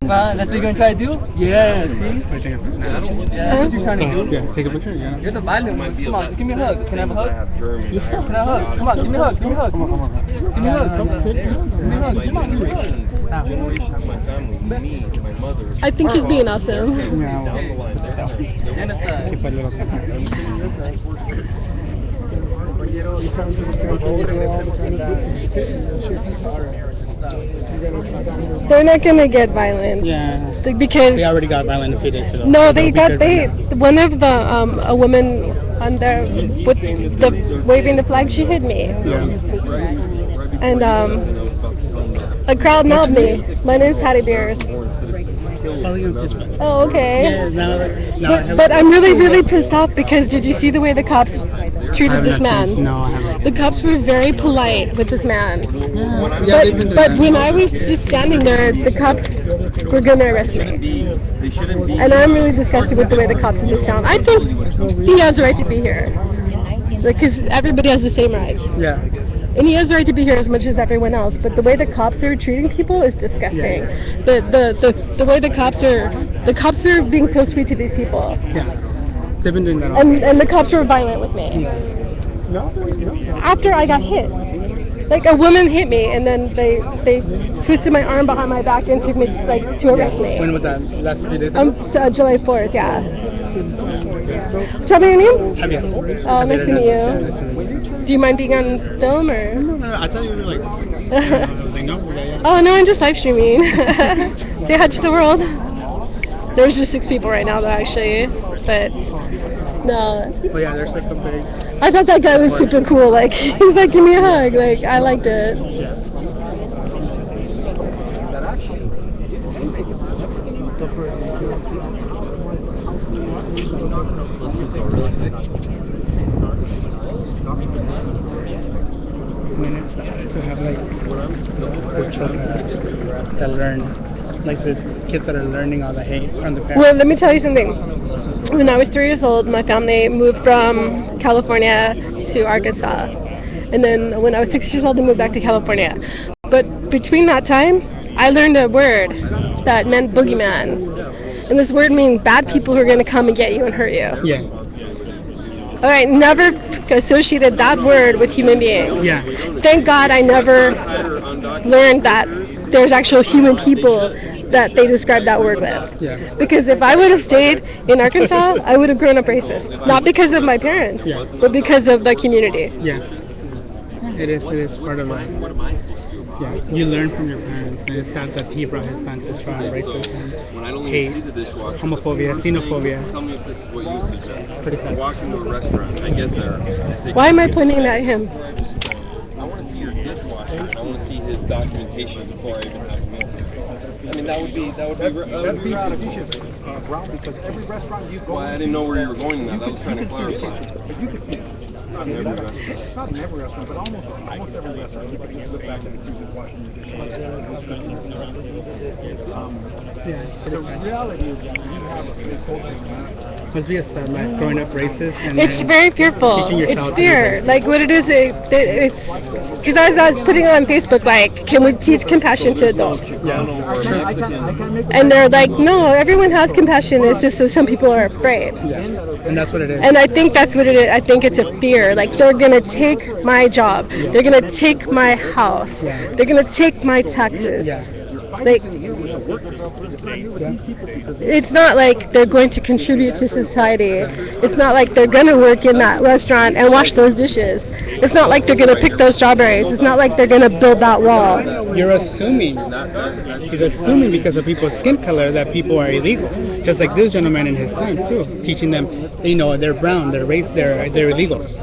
That's what you're gonna try to do? Yeah, see? Yeah, that's what you're trying to do. Yeah, take a picture. Yeah. You're the violent one. Come on, just give me a hug. Can I have a hug? Can I have a hug? Come on, give me a hug. Give me a hug. Come on, come on. Give me a hug. Give me a hug. Come on, give me a hug. I think he's being awesome. Yeah, well, it's stuff. Keep a little They're not gonna get violent. Yeah. Because They already got violent a few days ago. no, one of the a woman on there with the waving the flag, she hit me, and a crowd mobbed me. My name's Patty Beers. Oh, okay. But I'm really pissed off because did you see the way the cops treated this man? No, I haven't. The cops were very polite with this man. Yeah, But when I was just standing there, the cops were gonna arrest me. And I'm really disgusted with the way the cops in this town. I think he has the right to be here. Because everybody has the same rights. Yeah. And he has the right to be here as much as everyone else. But the way the cops are treating people is disgusting. The way the cops are being so sweet to these people. Yeah. They've been doing that all And the cops were violent with me. No. After I got hit. Like a woman hit me and then they twisted my arm behind my back and took me to arrest me. When was that? Last few days ago? July 4th, yeah. Tell me your name? Javier. Oh, nice to meet you. Do you mind being on film or? No, I thought you were like. I was like, no. Oh no, I'm just live streaming. Say hi to the world. There's just 6 people right now though, actually, but no. Oh yeah, there's like some big. I thought that guy was super cool. Like he's like, give me a hug. Like I liked it. When it's to have like the children that learn, like the kids that are learning all the hate from the parents. Well, let me tell you something. When I was 3 years old, my family moved from California to Arkansas. And then when I was 6 years old, they moved back to California. But between that time, I learned a word that meant boogeyman. And this word means bad people who are going to come and get you and hurt you. Yeah. All right, never associated that word with human beings. Yeah. Thank God I never learned that there's actual human people that they describe that word with. Yeah. Because if I would have stayed in Arkansas, I would have grown up racist. Not because of my parents, but because of the community. Yeah. It is part of it. Yeah, you learn from your parents, and it's sad that he brought his son to try racism, hate, homophobia, xenophobia. Tell me if this is what you suggest. Pretty sad. I walk into a restaurant, I get there, I say, Why am I pointing at him? I want to see your dishwasher. I want to see his documentation before I even have a meal. I mean, that would be That's being facetious, Brown, because every restaurant you go Well, I didn't know where you were going in that. I was trying to clarify. but you can see it. Not in every restaurant. Not in every restaurant, but almost every restaurant. You can just look back and see who's washing your dishes. The reality is that you have a slave culture. Must be a sad life growing up racist and It's then very fearful. teaching your It's child to be fear. racist. Like what it is, it's because I was putting it on Facebook, like, can we teach compassion to adults? Yeah. I can't make And they're like, no, everyone has compassion. It's just that some people are afraid. Yeah. And that's what it is. And I think that's what it is. I think it's a fear. Like they're gonna take my job. They're gonna take my house. Yeah. They're gonna take my taxes. Yeah. Like it's not like they're going to contribute to society. It's not like they're gonna work in that restaurant and wash those dishes. It's not like they're gonna pick those strawberries. It's not like they're gonna build that wall. You're assuming. He's assuming because of people's skin color that people are illegal. Just like this gentleman and his son too, teaching them, they're brown, they're race, they're illegals.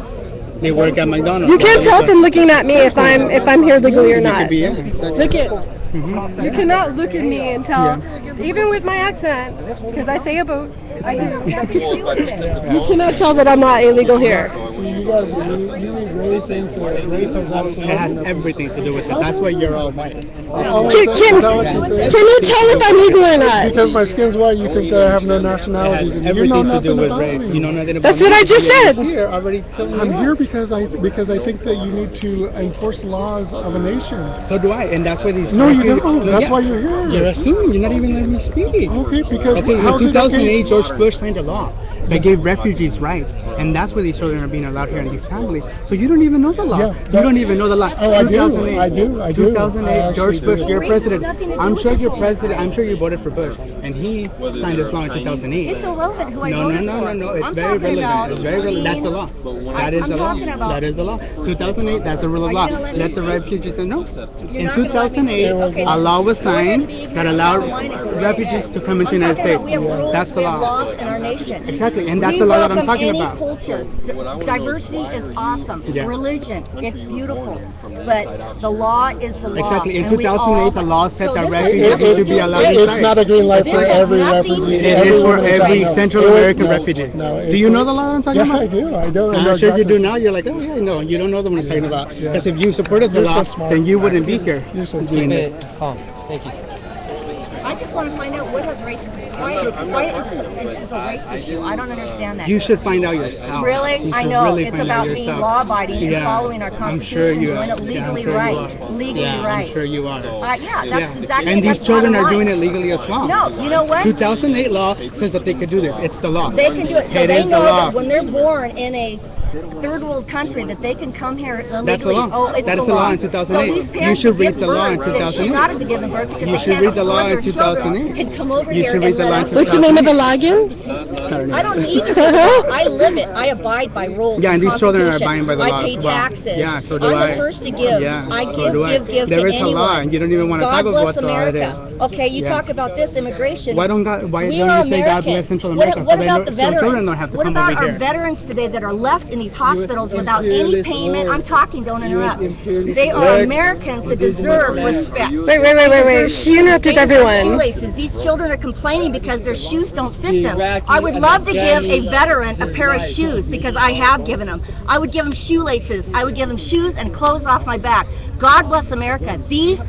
They work at McDonald's. You can't tell from looking at me if I'm here legally or You not. could be, yeah, exactly. Look at. You cannot look at me and tell, even with my accent, because I say a boat. You cannot tell that I'm not illegal here. So you guys, you really saying to race is absolutely. It has everything to do with it. That's why you're all white. Can you tell if I'm legal or not? Because my skin's white, you think that I have no It nationality. has and you know everything to nothing do with about race. me. You know nothing about That's what me. I just said. Here, already telling I'm you here are. because I think that you need to enforce laws of a nation. So do I, and that's why these. No, you you. don't. No, That's yeah. why you're here. You're assuming. You're not even letting me speak. Okay, because Okay, in how's it 2008, okay? George Bush signed a law that gave refugees rights, and that's where these children are being allowed here in these families. So you don't even know the law. Yeah, You that- don't even know the law. Oh, I do. 2008, I do. I do. 2008, I George actually Bush, do. you're Race has president. nothing to do I'm with sure this you're whole president. I'm thing. sure you voted for Bush, and he Whether signed they're this law in Chinese. 2008. It's irrelevant who I No, voted no, no, for. no, no. It's I'm very talking about relevant. It's very relevant. That's the law. That is I'm the law. talking about- That is the law. 2008. That's the rule of Are you law. gonna let me Let the speak? refugees know. You're In not gonna let me 2008, speak? Okay. a law was Go ahead signed and be ignorant that and allowed outline it. Go right refugees ahead. to come into I'm the United talking about States. we have rules, That's the we have law. laws in our nation. Exactly, and that's We the law that I'm welcome talking any about. culture. Diversity is awesome. Yeah. Religion, it's beautiful. But the law is the law. Exactly. In and we all- 2008, the law said So that this refugees has need to be allowed It's inside. not a green light This for has every nothing refugee. to do It is for with every China. Central It would- American no, refugee. no, Do it's you know not- the law I'm talking Yeah, about? I do. I do. I I'm know sure you exactly. do now. You're like, oh yeah, no, you don't know the one I'm talking about. Yeah. Because if you supported the You're so law, smart. then you wouldn't be here You're so doing smart. it. Calm. Thank you. I just want to find out what has race. Why is this a race issue? I don't understand that. You should find out yourself. Really? You I should know really it's find out about being yourself. law-abiding and Yeah. following our I'm constitution, sure you doing are. it Yeah, I'm legally sure you right. are. Legally Yeah, right. I'm sure you are. Yeah, that's exactly. And these that's children bottom are doing line. it legally as well. No, you know what? 2008 law says that they could do this. It's the law. They can do it. So It they is the know law. that when they're born in a third world country that they can come here illegally. That's the law. Oh, it's That the is the law in So 2008. these You parents should that read give the law in birth that 2008. should not have been given birth because You they should can't read the law afford in their children 2008. can come over You here should read and the let law in us. What's the name of the law again? I don't need to. I live it. I abide by rules. Yeah, and these children are Constitution. abiding by the law I pay as well. taxes. Yeah, so do I'm I. the first to give. Yeah, I so give, do I. give There to is a anyone. law, and you don't even want to God talk about bless what the law it America. is. Okay, you Yeah. talk about this immigration. Why don't We you are say God American. bless Central What, America what so they about know, the so children veterans? don't have to What come about over our here? veterans today that are left in these hospitals without any imperialist payment? war. I'm talking, don't interrupt. imperialist They are Look. Americans that deserve respect. Wait. She interrupted everyone. Shoelaces. These children are complaining because their shoes don't fit them. Iraqi I would and love to give a Afghani veteran a pair of shoes because I have given them. I would give them shoelaces. I would give them shoes and clothes off my back. God bless America. These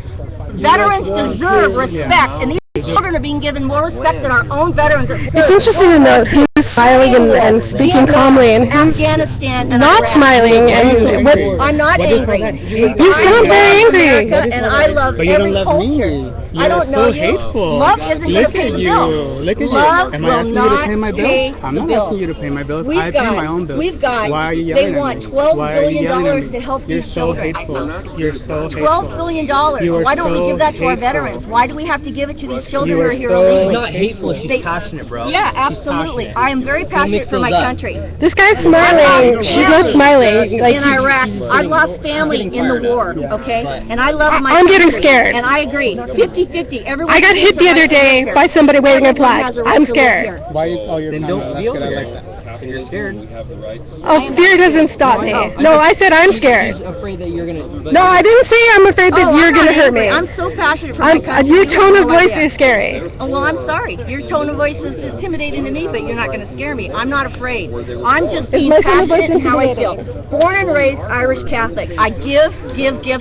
veterans deserve respect, and these children are being given more respect than our own veterans. It's interesting to note who's smiling and speaking calmly and who's Afghanistan and not Iraq. smiling and what. I'm not What is angry. that? You sound very angry. America, and I love But you every don't love culture. me. I don't You're know so you. hateful. Love isn't going Look to pay at the you. bill. Look at Love you. Am I will asking you to not pay my bill? pay I'm the not bill. asking you to pay my bills. We've I pay my own bills. We've got. Why are you They yelling want at me? $12 Why are you billion yelling at me? to help You're these so children. hateful. You're so hateful. $12 billion. You are Why don't we so give that to our hateful. veterans? Why do we have to give it to these children You who are are here so- illegally? She's not hateful. She's They- passionate, bro. Yeah, She's absolutely. passionate. I am very passionate mix for my those up. country. This guy's smiling. She's not smiling. Like In he's, Iraq, she's I've getting- lost she's family getting in the fired up. war, okay? Right. And I love my I'm getting country, scared. And I agree. 50-50. Everyone I got hit the other day by somebody waving a flag. I'm scared. Why you call your Then camera? don't That's be good. over I there. like that. And you're scared. We have the rights. Oh, fear doesn't stop me. No, I said I'm scared. She's afraid that you're gonna. No, I didn't say I'm afraid that Oh, you're I'm gonna not hurt angry. me. I'm so passionate for my country. Your You tone have of no voice idea. is scary. Oh, well, I'm sorry. Your tone of voice is intimidating to me, but you're not going to scare me. I'm not afraid. I'm just Is being my tone of voice passionate in how I feel. intimidating? Born and raised Irish Catholic. I give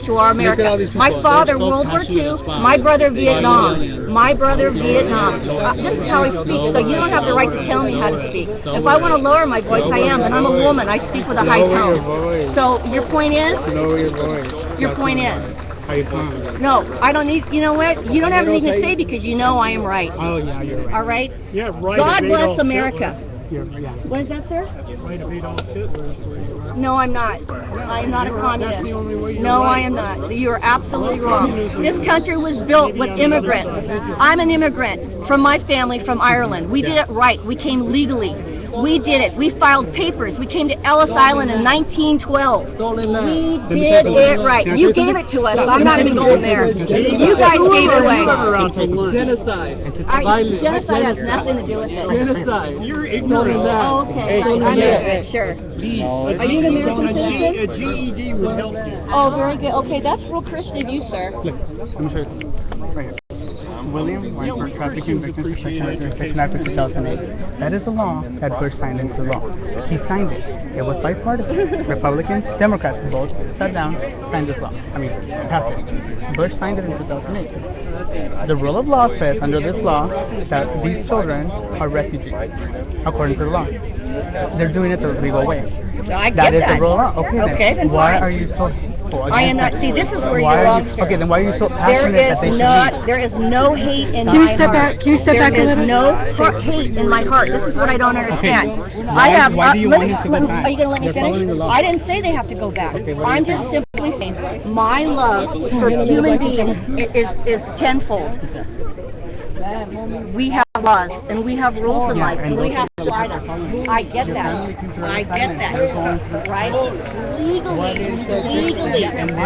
to our Look at all America. these people. My father, They're so World War passionate II. as well. My brother, Vietnam. My brother, Vietnam. This is how I speak, so you don't have the right to tell me how to speak. If I want to lower my voice, I am, and I'm a woman. I speak with a high Lower your tone. voice. So your point is? Lower your voice. Your That's point not- is? How you calm? No, I don't need, you know what? You don't have anything to say because you know I am right. Oh yeah, you're right. All right? Yeah, right. God bless America. Yeah. What is that, sir? Right of Adolf Hitler is where you are. No, I'm not. I am not a communist. That's the only way you're No, right. I am not. You are absolutely wrong. This country was built with immigrants. I'm an immigrant from my family from Ireland. We did it right. We came legally. We did it. We filed papers. We came to Ellis Island in 1912. We did it right. You gave it to us. I'm not even going there. You guys gave it away. Genocide. Genocide has nothing to do with it. Genocide. You're ignorant of that. Oh, okay, I'm ignorant, sure. Are you an American A citizen? GED would help you. Oh, very good. Okay, that's real Christian of you, sir. Look, let me show you this. Right here. William Weinberg Trafficking Victims Protection Legislation Act of 2008. That is a law that Bush signed into law. He signed it. It was bipartisan. Republicans, Democrats both sat down, signed this law. Passed it. Bush signed it in 2008. The rule of law says under this law that these children are refugees, according to the law. They're doing it the legal way. I get That is that. the rule law. Okay, Okay, then why fine. are you so hateful? I am not. against See, them? this is where Why you're are wrong, you, sir. okay, then why are you so There passionate that they is should not. leave? There is no hate in Can you my step heart. back? Can you step back a There is little? no hate in my heart. This is what I don't understand. Why- I have. why do you let want me- them to go back? Are you going to let me They're finish? following the law. I didn't say they have to go back. Okay, what are I'm you just simply saying my love for human beings is tenfold. We have laws and we have rules in life and we have to abide them. I get that. I get that. Right? Legally.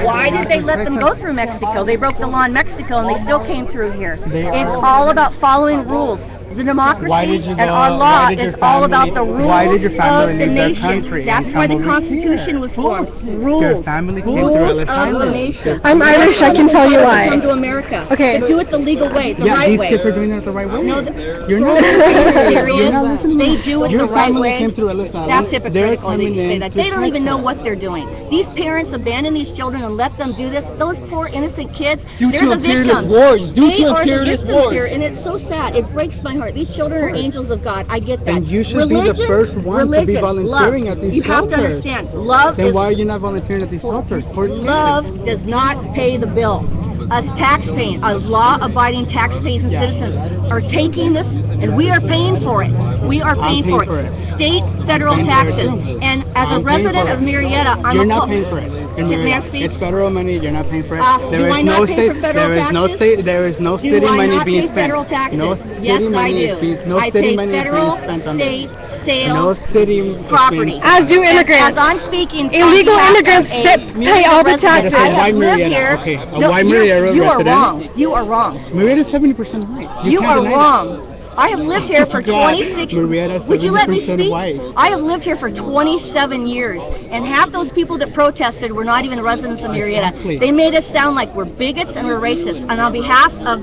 Why did they let them go through Mexico? They broke the law in Mexico and they still came through here. It's all about following rules. The democracy and our law is all about the rules of the nation. That's why the Constitution was formed. Rules. Rules of the nation. I'm Irish, I can tell you Come to why. America. Okay. So do it the legal way, the Yeah, right these way. kids are doing it the right way. No, You're not serious. You're not listening. They do it Your the right family way. came through Ellis Island. That's They're hypocritical that you coming say in that. to They don't even know Texas. what they're doing. These parents abandon these children and let them do this. Those poor innocent kids. Due They're to the imperialist victims. wars. Due They to are the imperialist victims wars. here, and it's so sad. It breaks my heart. These children are angels of God. I get that. And you should be the Religion, first one to be religion, volunteering love. at these You have to shelters. understand. Love Then is why are you not volunteering at these shelters? For love does not pay the bill. Us taxpaying, us law-abiding taxpaying citizens are taking this, and we are paying for it. We are paying paying for for it. it. State, federal Paying for it taxes. too. And as a I'm paying resident for of it. Marietta, I'm You're a not paying for it. In May I Marietta. speak? It's federal money. You're not paying for it. Do I not pay for federal there is no taxes? state. There is no Do city I money not being pay spent. federal taxes? No city Yes, I money do. is being, no I city pay money federal, is being spent on state, this. sales, No city is property. being As do As immigrants. I'm speaking, from Illegal behalf immigrants of a pay Marietta all the resident, taxes. I have Why lived Marietta? here. Okay, a No, why you- Marietta You are resident? wrong. You are wrong. Marietta's 70% white. You can't are deny that. wrong. I have lived here for God, 26. Marietta, Would you let me 70% speak? white. I have lived here for 27 years, and half those people that protested were not even residents of Marietta. Exactly. They made us sound like we're bigots and we're racist. And on behalf of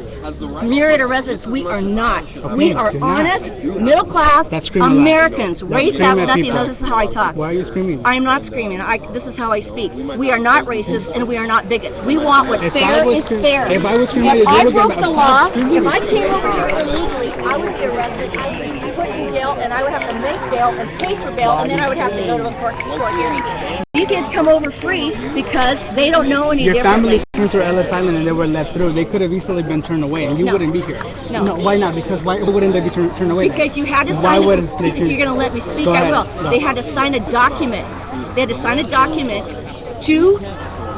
Marietta residents, we are not. We are you're not. honest, middle class That's screaming a lot. Americans. That's Race screaming has at nothing. people. No, this is how I talk. Why are you screaming? I am not screaming. This is how I speak. We are not racist and we are not bigots. We want what's If I fair was is scream- fair. if I was screaming at you, If they I would get broke the upset law, screaming. if I came over here illegally, I would be arrested. I would be put in jail, and I would have to make bail and pay for bail, and then I would have to go to a court hearing. These kids come over free because they don't know any Your differently. family came through Ellis Island and they were let through. They could have easily been turned away and you No. wouldn't be here. No. Why not? Because why wouldn't they be turned away? Because you had to Why sign. wouldn't they If you're turn- going to let me speak, Go I ahead. will. No. They had to sign a document. They had to sign a document to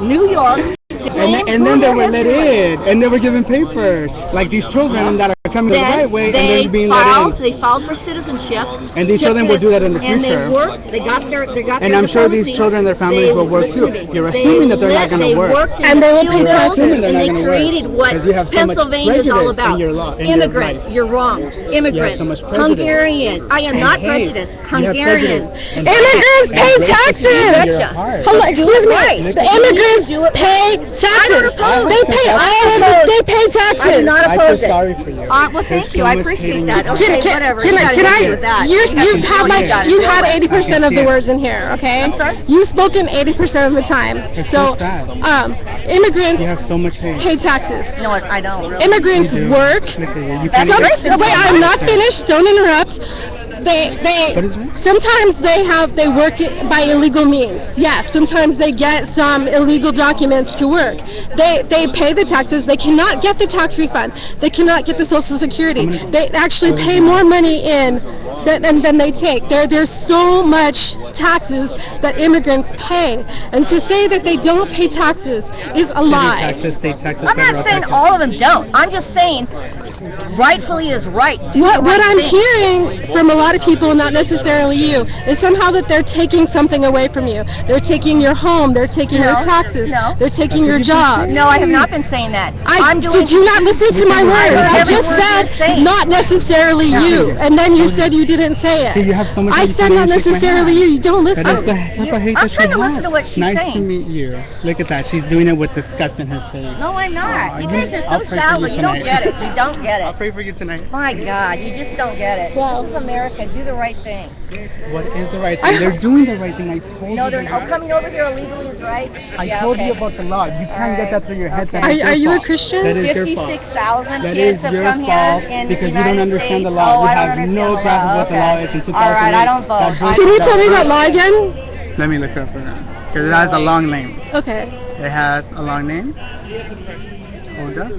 New York. And then they were let in and they were given papers. Like these children that are coming the Then right way and they they're being filed. let in. They filed for citizenship. And these took children will do that in the And future. they worked. They got their. And I'm sure these diplomacy. children, their families will work listen too. to me. You're assuming that they're not gonna They work. worked in And the they will steel pay mills, taxes. and They're not they gonna work. created what 'Cause you have so much Pennsylvania is all prejudice about. in your law, in your Immigrants, rights. you're wrong. Immigrants, so much prejudice. Hungarian. I am And not hate. prejudiced. You have Hungarian. prejudice. And Immigrants and pay racism in taxes. your heart. Hello, excuse me. right. The immigrants pay taxes. oppose They pay all of the they pay I do taxes. not I feel oppose it. sorry for you. Well, There's thank so you. I much appreciate hating that. in Okay, your heart. whatever. Can You gotta I? deal with that. You've You had gotta like deal you've with had it. 80% of the Yeah. words in here. Okay. I'm sorry? You've spoken 80% of the time. It's so sad. Immigrants You have so much hate. pay taxes. No, I don't. Really. Immigrants You do. work. Look at you. You That's can't racist. even- Wait, I'm not finished. Don't interrupt. They What is it? sometimes they work it by illegal means. Yes, sometimes they get some illegal documents to work. They pay the taxes. They cannot get the tax refund. They cannot get the Social Security. They actually pay more money in than they take. There's so much taxes that immigrants pay, and to say that they don't pay taxes is a City lie. taxes, state taxes, I'm federal not saying taxes. all of them don't. I'm just saying rightfully is right. Do What the right I'm thing. hearing from a lot of people, not necessarily you, is somehow that they're taking something away from you. They're taking your home. They're taking your No, taxes. no. They're taking your jobs. No, I have not been saying that. Did you not listen to my I words? heard I every just word you're said saying. not necessarily you, and then you said you didn't say See, it. you have so much I hate said for not me, shake my necessarily hand. you. You don't listen. That is the type of hate I'm that she trying to listen has. to what she's nice saying. to meet you. Look at that. She's doing it with disgust in her face. No, I'm not. You guys are I'll so pray for shallow. you You don't tonight. get it. You don't get I'll it. pray for you tonight. My God, you just don't get it. Well- This is America. Do the right thing. What is the right thing? They're doing the right thing. I told No, you. they're that. coming over here illegally is right. I Yeah, told okay. you about the law. You can't get that through your head. Okay. That is Are your you a fault. Christian? That is your fault. 56,000 That kids is have your come fault here in because the you don't United understand States. the law. Oh, You I don't have understand no the grasp of law. what the Okay. law is in 2008. All right, I don't vote. That I Can you don't tell me vote. that law again? Let me look it up for now. Because it has a long name. Okay. It has a long name. Hold up.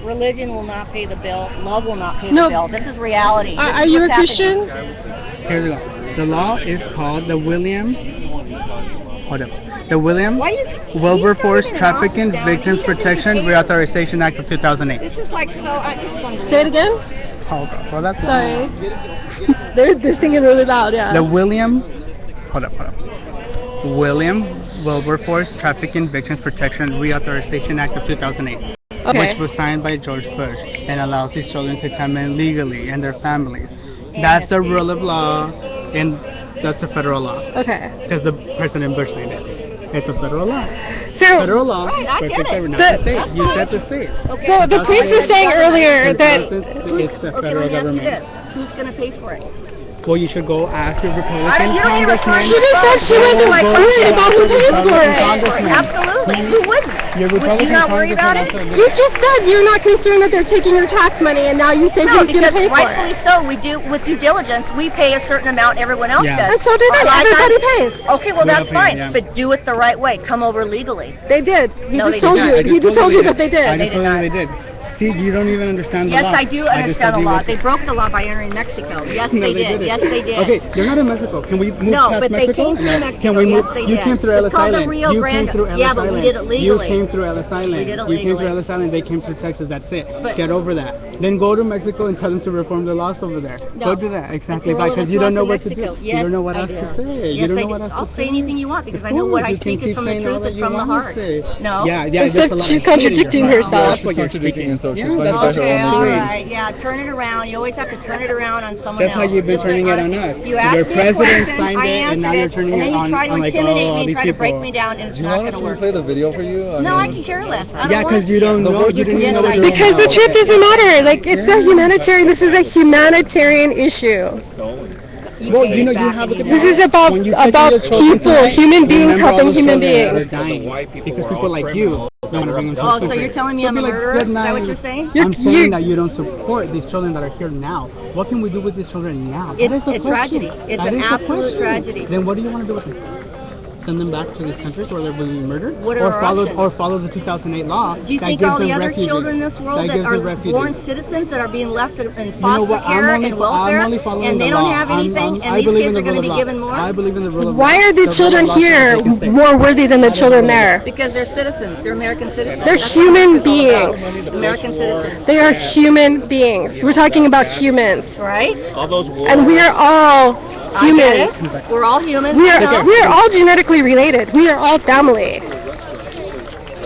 Religion will not pay the bill. Love will not pay No. the bill. This is reality. This Are is you a what's Christian? Here we go. The law is called the William. Hold up. The William Why do you think he's Wilberforce not even Trafficking down? Victims He doesn't Protection pay. Reauthorization Act of 2008. This is like so. This is unbelievable. Say it again. Hold up. Well, that's Sorry. they're singing really loud. Yeah. The William. Hold up. William Wilberforce Trafficking Victims Protection Reauthorization Act of 2008. Okay. Which was signed by George Bush and allows these children to come in legally and their families. That's the rule of law, and that's a federal law. Okay. Because the President Bush signed it. It's a federal law. So Federal law. Right, I get protects it. every- not The- the state. You said the state. the priest was saying earlier It that doesn't- It's the Okay, federal let me ask you government. this. Who's going to pay for it? Well, you should go ask your I Republican don't- you don't need congressman. response. she just said she wasn't worried about who pays for it. Congressman. Absolutely. Who wouldn't? Your Would Republican you not worry about congressman it? You just said you're not concerned that they're taking your tax money, and now you say No, who's going to because pay for rightfully it. so, we do with due diligence. We pay a certain amount. Everyone else Yeah. does. And so do they. A lot of Everybody times- pays. Okay, well Good that's opinion, fine, yeah. but do it the right way. Come over legally. They did. He No, just they told did not. you. He just told you that they I did. just did told not. you they did. See, you don't even understand the Yes, law. I do just understand the told you law. what- They broke the law by entering Mexico. Yes, No, they did. didn't. Yes, they did. Okay, you're not in Mexico. Can we move No, past but they Mexico? came through No. Mexico. Can we move? Yes, they You did. came through It's Ellis called the Island. Rio You Grande. came through Ellis Yeah, but we Island. did it legally. You came through Ellis Island. We did it You came legally. through Ellis Island. They came through Texas. That's it. But- Get over that. Then go to Mexico and tell them to reform the laws over there. No. Go do that. It's Exactly. irrelevant Because to you don't us know in what to Mexico. do. Yes, You don't know what I else do. to say. Yes, You don't I know do. what else I'll to say anything you want because I know Of what I course, you speak can is from keep the saying all truth that and you from the want heart. to say. No. Yeah, yeah. Except there's a lot she's of contradicting hatred. herself. That's what you're Contradicting speaking. herself. Yeah, She's that's lying what to you're her own Okay, all doing. right. Yeah, turn it around. You always have to turn it around on someone Just else. how you've been Just like turning it on honestly. us. You asked Your me a president question, signed I it, and answered now you're it, turning and it then you on try to like, intimidate all me and these try to break people. me down, and it's Do you not want going us to to work. play the video for you? No, I can care less. I don't Yeah, want because to you see don't it. know. You didn't Yes, even know I what do. you're Because the doing. truth doesn't matter. Like it's a humanitarian. This is a humanitarian issue. Well, you know, you have a good This is about When you take about your children people, tonight, human beings remember all helping those human children that are beings. dying because people like you don't want to bring them to Oh, our so country. you're telling me So I'm be a like, murderer? good Is that what night. you're saying? I'm saying you're- that you don't support these children that are here now. What can we do with these children now? That It's is the a question. tragedy. It's That an is the absolute question. tragedy. Then what do you want to do with them? Send them back to these countries where they're being murdered, What are or our follow options? or follow the 2008 law Do you that think gives all the them other refugees. children in this world that gives them are refugees. born citizens that are being left in You know foster what? care and I'm welfare, only following and they the don't law. have anything, I and these believe kids in are the going to rule be of law. given more? I believe in the rule of Why law. are the rule of children law says here they can stay. more worthy than the children there? Because they're citizens. They're American citizens. They're That's what human it's all about. beings. American citizens. They are human beings. We're talking about humans, Right? and we are all I get humans. it. We're all humans. We I know. are all genetically related. We are all family.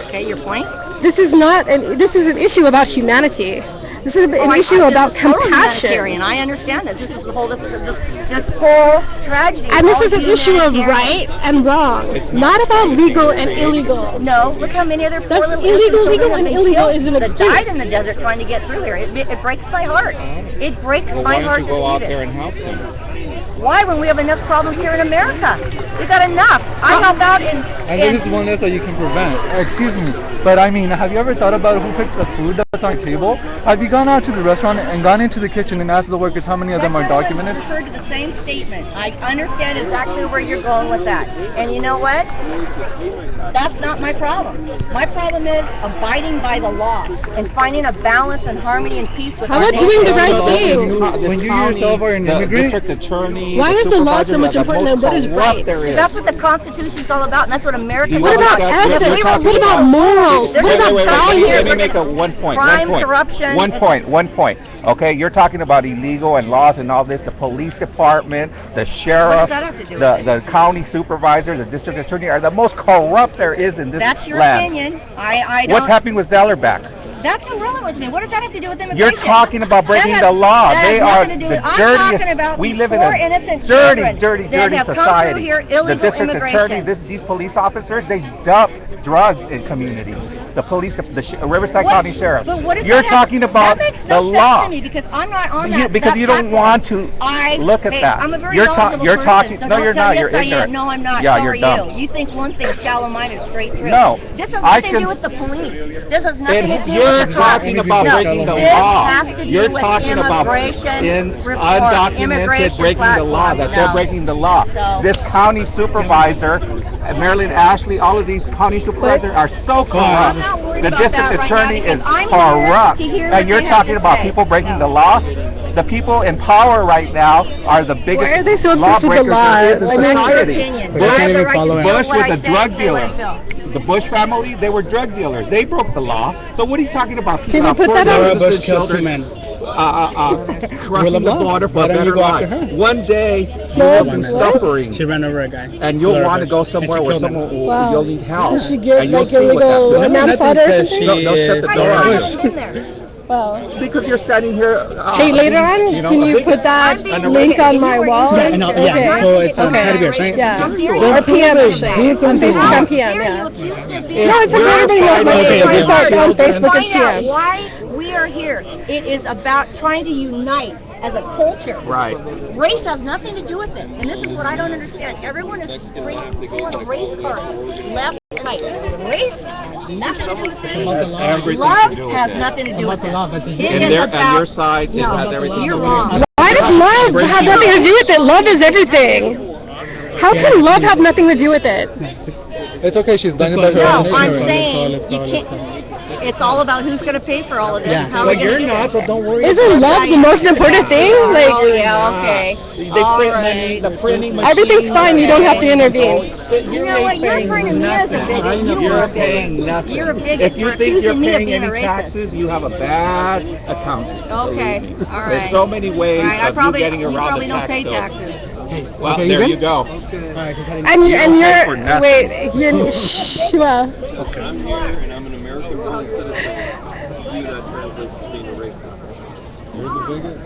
Okay, your point? This is an issue about humanity. This is an Oh, issue about this is total compassion. humanitarian. I understand this. This is the whole this whole tragedy. And this all is an issue of humanitarian. right and wrong, not about legal and illegal. No, look how many other poor That's little illegal, innocent legal, children and have been illegal killed is an that excuse. died in the desert trying to get through here. It breaks my heart. It breaks my heart to see this. help them? Why, when we have enough problems here in America? We got enough. I help out And in this is one that's so you can prevent. Excuse me, but I mean, have you ever thought about who picks the food that's on your table? Have you gone out to the restaurant and gone into the kitchen and asked the workers how many of them are documented? referred to the same statement. I understand exactly where you're going with that. And you know what? That's not my problem. My problem is abiding by the law and finding a balance and harmony and peace with How our about nation. doing the right thing? When you yourself are an the immigrant, district attorney, Why the is the law so supervisor, much the important than most what is corrupt right? there is. That's what the Constitution's all about, and that's what America's You What all about about. You're ethics? talking What about about- morals? What Wait, about wait, wait, values? Let me make a one point. Crime, one point. corruption, One and- point. One point. Okay, you're talking about illegal and laws and all this. The police department, the sheriff, that have to do with the county supervisor, the district attorney are the most corrupt there is in this That's your land. opinion. I don't. What's happening with Zellerbach? That's irrelevant with me. What does that have to do with immigration? You're talking about breaking That has- the law. that has They are nothing to do the with- I'm dirtiest. talking about We these live in poor a innocent dirty, children dirty, that dirty have come through society. here, The illegal district immigration. attorney, these police officers, they dump drugs in communities. The police, Riverside What- County Sheriff. But what does You're that have- talking about that makes the no law. sense to me because I'm not on You- that. because that you don't platform. want to look at hey, that. I'm a very You're knowledgeable you're person, talking. So No, don't you're tell not. me, You're yes, I ignorant. am. No, I'm not. Yeah, so you're are dumb. you. You think one thing shallow-minded straight through. No. This has I nothing to do can- with the police. This has nothing to do You're with the talking drugs. about No, breaking the this law. has to do You're with talking about immigration reform, undocumented immigration breaking the law. platform. That No. they're breaking the law. So- This county supervisor, Marilyn Ashley, all of these county supervisors are so corrupt. I'm not worried The about district that right now attorney because is I'm here corrupt, to hear and what you're they have talking to about say. people breaking No. the law. The people in power right now are the biggest Why are they so obsessed with the lawbreakers law? there is in I mean, society. Opinion. But I they have can't the even right to follow it. feel Bush what was I a say, drug say what I dealer. feel. The Bush family, they were drug dealers. They broke the law. So what are you talking about? Can you put Poor that on? Laura innocent Bush killed two children, men. Rule crossing of the law. border for Why a don't you better go after life. her? One day you What? will be What? suffering, She ran over a guy. and you'll Laura want to Bush. go And somewhere she where killed him. someone will, Wow. you'll need help. Did she get and you'll like see what illegal that feels. manslaughter or because something? she No, shut the is I door. Laura haven't Bush. been there. Wow. Because you're standing here. Hey, later on, you know, can a you big- put that I'm being link on wicked. my You were wall? Yeah, no, yeah, Okay. so it's on Okay. Petty Bears, right? Yeah. How dare Or you? PM How actually. dare you? On Facebook How on PM, dare yeah. you accuse me of being No, it's okay. Everybody knows my Okay, okay. start on Facebook is Find out PM. why we are here. It is about trying to unite as a culture. Right. Race has nothing to do with it, and this is what I don't understand. Everyone is pulling race cards left and right. Race has nothing to do with this. Everything Love to do with has it. nothing to do with this. It And is their about your side, it no, has everything to you're do with wrong. it. Why does love have nothing to do with it? Love is everything. How can love have nothing to do with it? It's okay. She's blinded by Let's her go. No, own I'm ignorance. saying let's go, you let's can't. It's all about who's going to pay for all of this. Yeah. How Well, are we you're gonna do not, this? so don't worry. Isn't love the most important thing? Oh Like, yeah, okay. They All print right. money, the printing machine. everything's fine. You don't have to intervene. You know what? You're printing me as a bigot. You You're are a bigot. paying nothing. You're a bigot. If you You're think you're accusing me of paying being any a racist. taxes, you have a bad accountant. Okay, believe me. all right. There's so many ways All right, I of probably, you getting you around probably the don't tax pay code. taxes. Well, Okay, you there good? you go. And You don't pay for you're nothing. wait, you're shh, well, I'm here and I'm an American born citizen. To you, that translates to being a racist. You're the bigot.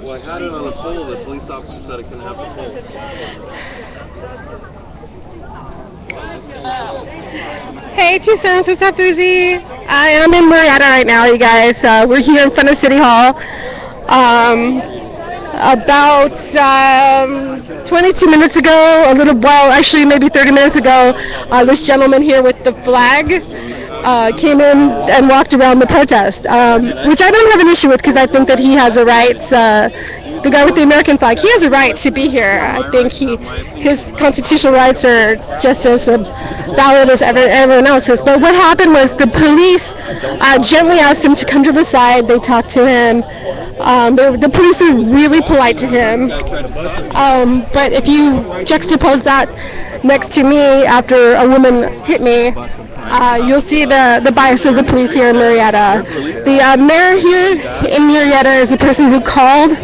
Well, I had it on a pole. The police officer said I couldn't have the pole. hey, 2 cents, what's up, Uzi? I am in Marietta right now, you guys. We're here in front of City Hall. About 22 minutes ago, a little while, actually maybe 30 minutes ago, this gentleman here with the flag came in and walked around the protest, which I don't have an issue with because I think that he has a right. The guy with the American flag, he has a right to be here. I think his constitutional rights are just as valid as everyone else's. But what happened was the police gently asked him to come to the side. They talked to him. The police were really polite to him. But if you juxtapose that next to me after a woman hit me, you'll see the bias of the police here in Marietta. The mayor here in Marietta is the person who called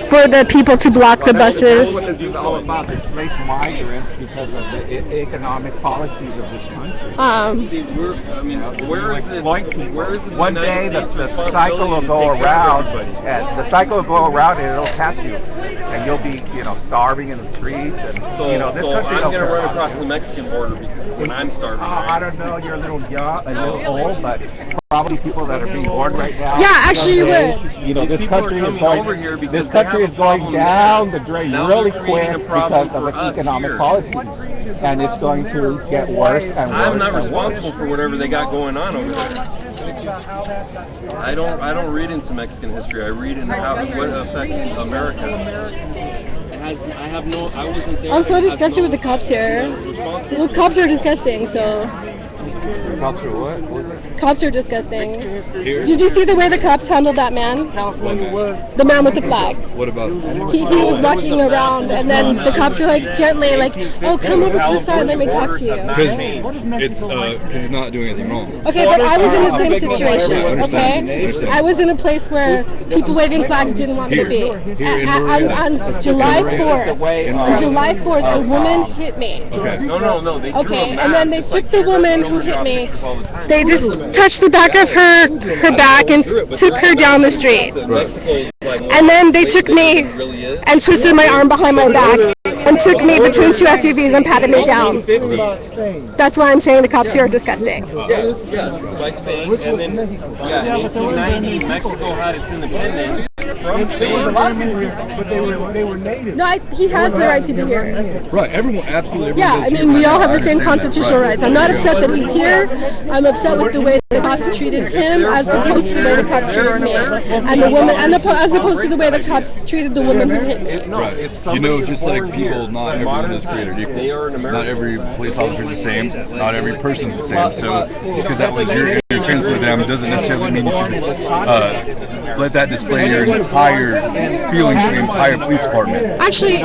for the people to block the buses. This is all about displaced migrants because of the economic policies of this country. See, where is it? Where is it? One day the cycle will go around, and the cycle will go around and it'll catch you, and you'll be, starving in the streets, and So, this so country I'm don't gonna care run about across you. the Mexican border when I'm starving. I don't know. You're a little young, a little old, but probably people that are being born right now. Yeah, actually you would. These This people are country is coming going. over here because This they country have is a going problem down there. the drain Now really they're creating quick a problem because of for the us economic here. policies, and it's going to get worse and worse. I'm not and responsible worse. for whatever they got going on over there. I don't read into Mexican history. I read into what affects America. I wasn't there. I'm so It has disgusted with the cops here. responsible Well, cops are disgusting, so. Cops are what? What was it? Cops are disgusting. Did you see the way the cops handled that man? The man with the flag. What about? He was walking around, and then the cops are like gently, like, "Oh, come over to the side, let me talk to you." Because he's not doing anything wrong. Okay, but I was in the same situation. Okay, I was in a place where people waving flags didn't want me to be. On July 4th, on July 4th, a woman hit me. No. They drew Okay, a and then map. they It's took like the they're woman gonna who hit draw me. pictures all the time. They just touched the back of her back and took her down the street. Mexico is like And then they took it me really is. and twisted my arm behind my back and took me between two SUVs and patted me down. That's why I'm saying the cops here are disgusting. Yeah, by Spain, and then, in 1890, Mexico had its independence from Spain. But they were native. No, he has the right to be here. Right, everyone, absolutely. Yeah, I mean, we all have the same constitutional rights. I'm not upset that he's here. I'm upset with the way the cops treated him as opposed to the way the cops treated me. And the woman, as opposed to the way the cops treated the woman who hit me. Right. You know, just like people, not everyone is created equal. Not every police officer is the same. Not every person is the same. So just because that was your interference with them doesn't necessarily mean you should let that display your entire feelings for the entire police department. Actually,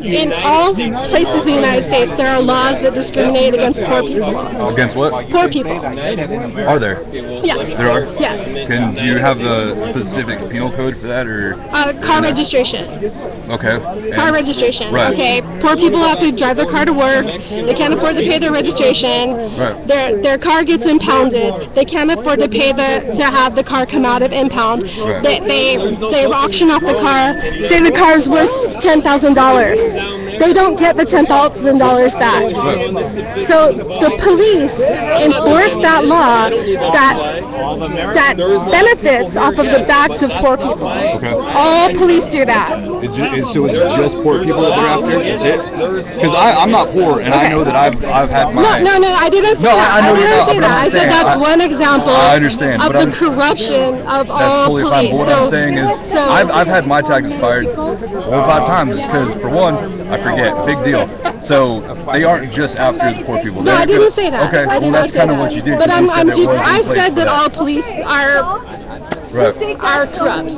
in all places in the United States, there are laws that discriminate against poor people. Against what? Poor people. Are there? Yes. There are? Yes. Do you have the specific penal code for that, or? Car registration. Okay. Car registration. Right. Okay. Poor people have to drive their car to work. They can't afford to pay their registration. Right. Their car gets impounded. They can't afford to pay to have the car come out of impound. Right. They auction off the car. Say the car is worth $10,000. They don't get the $10,000 back. Right. So the police enforce that law that benefits off of the backs of poor people. Okay. All police do that. So it's just poor people that they're after? That's it? Because I'm not poor, and I know that I've had my... No, I didn't say that. I know I you're didn't not, say but that. I'm I said saying, that's one example I understand, of but the corruption of That's all totally fine. police. But what I'm saying is, I've had my tax expired 4 or 5 times just because, for one, I forget. Big deal. So they aren't just after the poor people. No, I didn't say that. Okay, I did well not that's say kind of that. what you did. But I said said that all police are corrupt.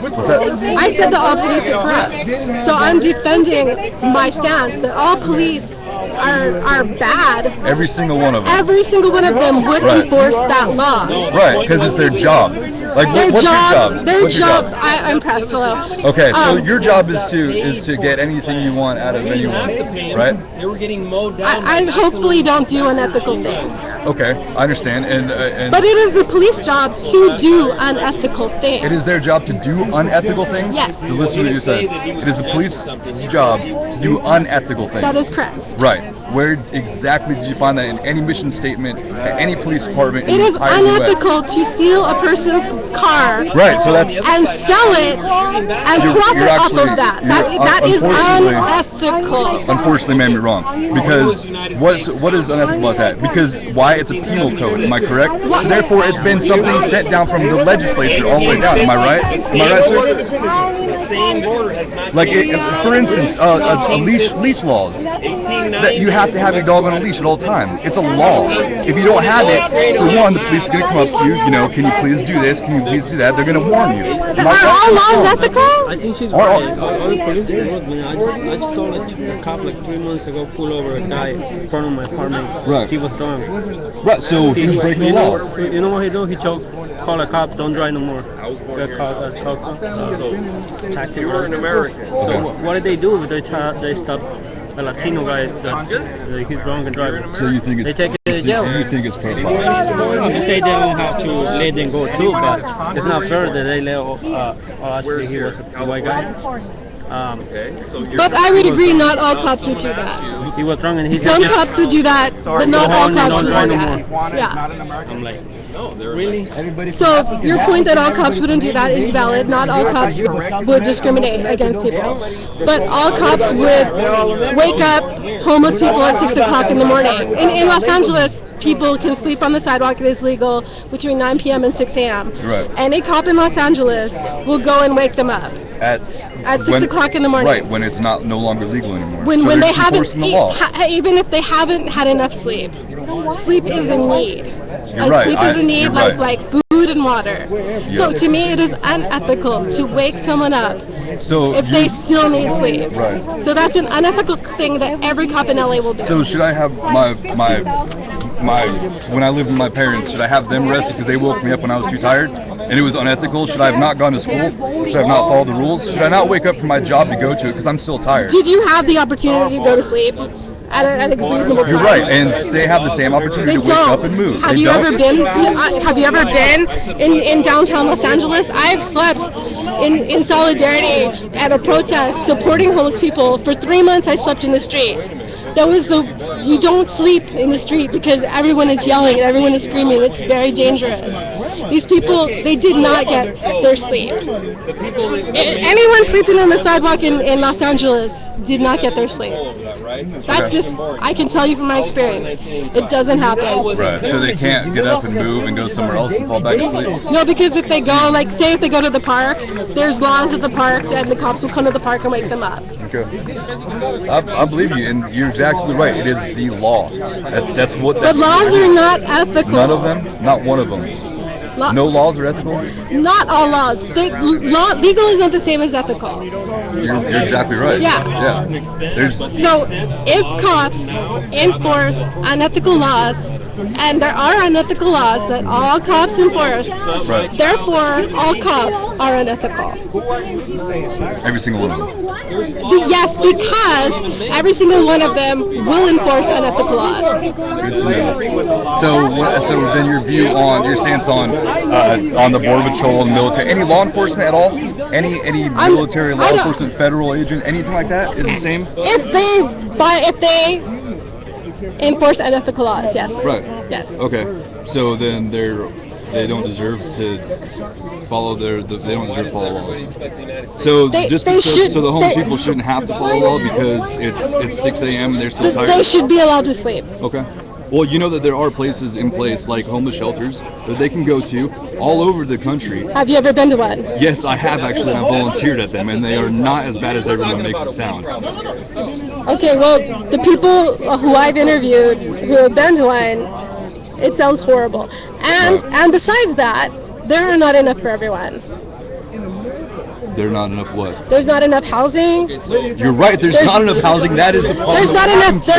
What's that? I said that all police are corrupt. So I'm defending my stance that all police are bad. Every single one of them. Every single one of them would enforce that law. Right, because it's their job. Like, what's your job? Their What's your job. I'm pressed. Hello. Okay, so your job is to get anything you want out of anyone, right? They were getting mowed down. I hopefully don't do unethical things. Okay, I understand, and But it is the police job to do unethical things. it is their job to do unethical things? Yes. To listen to what you said. It is the police's job to do unethical things. That is correct. Right. Where exactly did you find that in any mission statement at any police department in It the is entire unethical US? to steal a person's car Right, so that's... and sell it and profit off of that. That is unethical. Unfortunately, made me wrong. Because what is unethical about that? Because why? It's a penal code. Am I correct? So therefore, it's been something sent down from the legislature all the way down. Am I right? Am I right, sir? The same border has not Like, for instance, leash laws. That you have to have your dog on a leash at all times. It's a law. If you don't have it, for one, the police are going to come up to you. You know, can you please do this? Can you please do that? They're going to warn you. Am I Are all right? laws ethical? I think she's Are all- right. All the police are good, man. I just saw a cop like 3 months ago pull over a guy in front of my apartment. Right. He was drunk. Right, so he was breaking the law. You know what he do? He called a cop, don't drive no more. Taxi You were an American. So what did they do? They stopped a Latino guy he's drunk and driving. So you think They it's... take it to jail. So you think it's profile? You say they don't have to let them go too, but it's not fair that they let actually he was a white guy. Okay, so you're... But I would agree not all cops would do that. He was drunk and he Some said, cops would do that, but not all cops would do drive no that. more. Yeah. I'm like, No, they're really? So your point that all cops wouldn't do that is valid. Not all cops would discriminate against people. But all cops would wake up homeless people at 6 o'clock in the morning. In Los Angeles, people can sleep on the sidewalk. It is legal between 9 p.m. and 6 a.m. Right. Any cop in Los Angeles will go and wake them up. At 6 o'clock in the morning. Right, when it's no longer legal anymore. When So they they're haven't, enforcing the law. even if they haven't had enough sleep. Sleep is a need. You're right. Sleep is a need You're like right. food and water. So to me, it is unethical to wake someone up So if they still need sleep. Right. So that's an unethical thing that every cop in LA will do. So should I have my when I lived with my parents, should I have them arrested because they woke me up when I was too tired and it was unethical? Should I have not gone to school? Should I have not followed the rules? Should I not wake up for my job to go to it because I'm still tired? Did you have the opportunity to go to sleep at a reasonable time? You're right, and they have the same opportunity to wake up and move. Have you ever been in downtown Los Angeles? I've slept in solidarity at a protest supporting homeless people. For 3 months I slept in the street. You don't sleep in the street because everyone is yelling and everyone is screaming. It's very dangerous. These people, they did not get their sleep. Anyone sleeping on the sidewalk in Los Angeles did not get their sleep. That's just, I can tell you from my experience, it doesn't happen. Right, so they can't get up and move and go somewhere else and fall back asleep? No, because if they go, like say if they go to the park, there's laws at the park and the cops will come to the park and wake them up. Okay. I believe you, and you're exactly right. It is the law. That's what. But laws are not ethical. None of them? Not one of them. No laws are ethical? Not all laws. Legal is not the same as ethical. You're exactly right. Yeah. So if cops enforce unethical laws, and there are unethical laws that all cops enforce, right. Therefore all cops are unethical. Every single one of them? Yes, because every single one of them will enforce unethical laws. Good to know. So then your stance on the Border Patrol and the military, any law enforcement at all? Any military law enforcement, federal agent, anything like that is the same? If they enforce unethical laws, yes. Right. Yes. Okay. So then they don't deserve to follow they don't deserve to follow laws. So so the homeless people shouldn't have to follow law because it's 6 a.m. and they're still tired. They should be allowed to sleep. Okay. Well, you know that there are places in place like homeless shelters that they can go to all over the country. Have you ever been to one? Yes, I have actually. And I volunteered at them, and they are not as bad as everyone makes it sound. Okay, well, the people who I've interviewed who have been to one, it sounds horrible. And besides that, there are not enough for everyone. There's not enough what? There's not enough housing. You're right. There's not enough housing. That is the problem. There's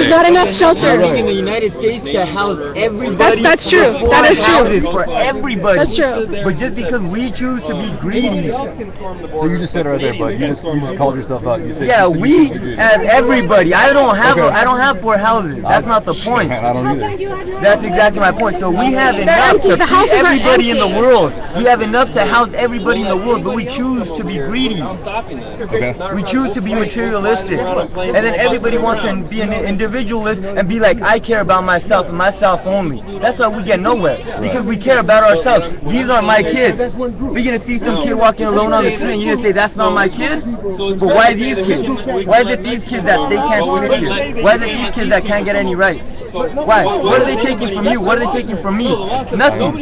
not enough shelters. In the United States to house everybody. That's true. That is true. For everybody. That's true. But just because we choose to be greedy. So you just said right there, bud. You just called yourself out. You said. Yeah, we as everybody. I don't have 4 houses. That's not the point. I don't either. That's exactly my point. So we have enough to feed everybody in the world. We have enough to house everybody in the world, but we choose to be greedy. Okay. We choose to be materialistic, and then everybody wants to be an individualist and be like, I care about myself and myself only. That's why we get nowhere, because we care about ourselves. These aren't my kids. We're gonna see some kid walking alone on the street and you're gonna say that's not my kid? But why these kids? Why is it these kids that they can't sleep with? Why is it these kids that can't get any rights? Why? What are they taking from you? What are they taking from me? Nothing.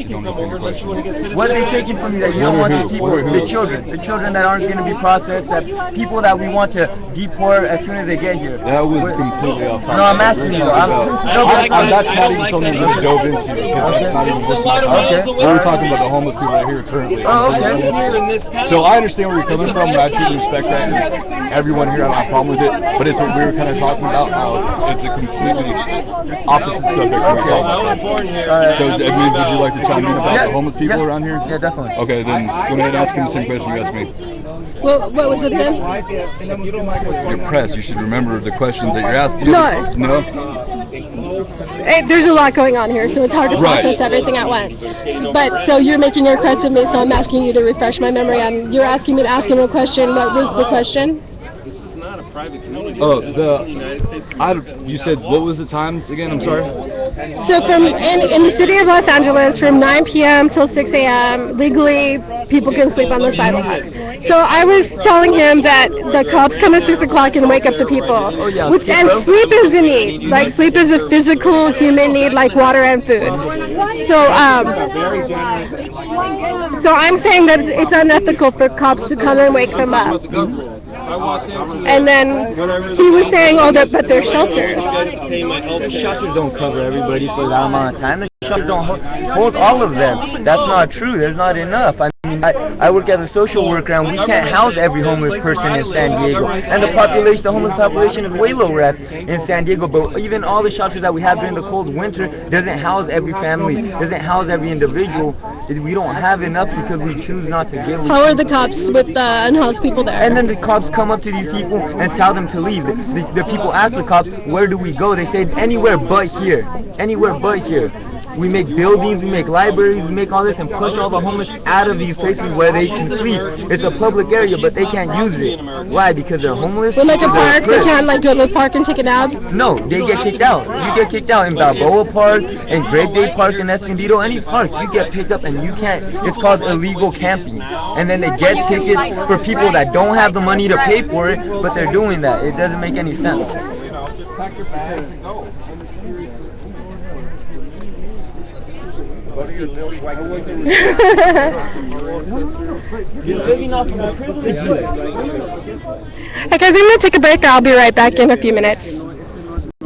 What are they taking from you that you don't want these people? The children that aren't going to be processed, that people that we want to deport as soon as they get here. That was completely off topic. No, I'm asking you. That's not even something we dove into because that's not even what we're talking about. We were talking about the homeless people that are here currently. Oh, okay. So I understand where you're coming from, and I truly respect that. And everyone here, I don't have a problem with it, but it's what we were kind of talking about, how it's a completely opposite subject. Okay. So, would you like to chime in about the homeless people around here? Yeah, definitely. Okay, then go ahead and ask him the same question you asked me. What was it again? You're pressed. You should remember the questions that you're asking. No. There's a lot going on here, so it's hard to process everything at once. But so you're making a request of me, so I'm asking you to refresh my memory. And you're asking me to ask him a question. What was the question? This is not a private community. You said what was the times again? I'm sorry. So in the city of Los Angeles, from 9 p.m. till 6 a.m., legally people can sleep on the sidewalks. So I was telling him that the cops come at 6 o'clock and wake up the people, and sleep is a need. Like sleep is a physical human need, like water and food. So I'm saying that it's unethical for cops to come and wake them up. And then he was saying, but there's shelters. The shelters don't cover everybody for that amount of time. The shelters don't hold all of them. That's not true. There's not enough. I mean, mean, I work as a social worker, and we can't house every homeless person in San Diego. And the homeless population is way lower in San Diego. But even all the shelters that we have during the cold winter doesn't house every family, doesn't house every individual. We don't have enough because we choose not to give. How are the cops with the unhoused people there? And then the cops come up to these people and tell them to leave. The people ask the cops, where do we go? They say, anywhere but here. Anywhere but here. We make buildings, we make libraries, we make all this and push all the homeless out of these places where they can sleep. It's a public area, but they can't use it. Why? Because they're homeless? Well, like a park, they can't like go to the park and take a nap? No, they get kicked out. You get kicked out in Balboa Park, in Grape Day Park, in Escondido, any park. You get picked up and you can't. It's called illegal camping. And then they get tickets for people that don't have the money to pay for it, but they're doing that. It doesn't make any sense. Pack your bags and go. You're living off of a privilege. Okay, guys, I'm going to take a break. I'll be right back in a few minutes.